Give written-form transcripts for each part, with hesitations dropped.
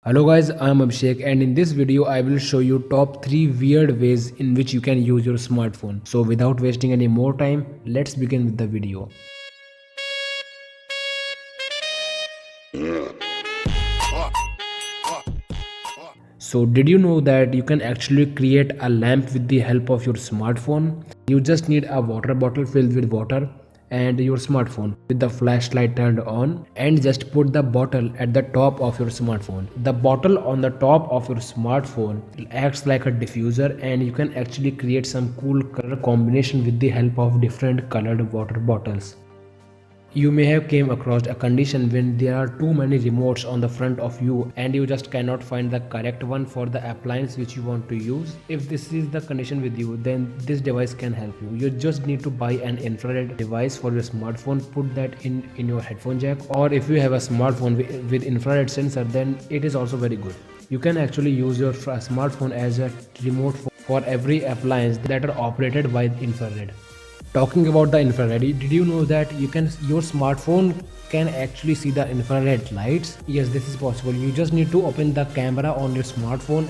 Hello guys, I am Abhishek and in this video I will show you top 3 weird ways in which you can use your smartphone. So without wasting any more time, let's begin with the video. So did you know that you can actually create a lamp with the help of your smartphone? You just need a water bottle filled with water and your smartphone with the flashlight turned on, and just put the bottle at the top of your smartphone. The bottle on the top of your smartphone acts like a diffuser, and you can actually create some cool color combination with the help of different colored water bottles. You may have came across a condition when there are too many remotes on the front of you and you just cannot find the correct one for the appliance which you want to use. If this is the condition with you, then this device can help you. You just need to buy an infrared device for your smartphone, put that in your headphone jack, or if you have a smartphone with infrared sensor, then it is also very good. You can actually use your smartphone as a remote for every appliance that are operated by infrared. Talking about the infrared, did you know that your smartphone can actually see the infrared lights? Yes, this is possible. You just need to open the camera on your smartphone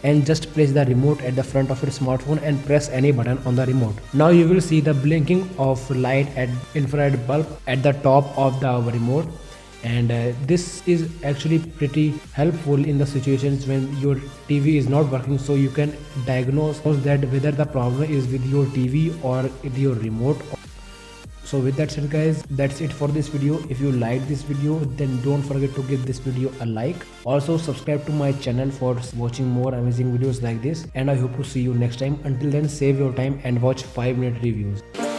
and just place the remote at the front of your smartphone and press any button on the remote. Now you will see the blinking of light at infrared bulb at the top of the remote, and this is actually pretty helpful in the situations when your TV is not working, so you can diagnose that whether the problem is with your TV or with your remote. So with that said guys, that's it for this video. If you like this video, then don't forget to give this video a like. Also subscribe to my channel for watching more amazing videos like this, and I hope to see you next time. Until then, save your time and watch 5-minute reviews.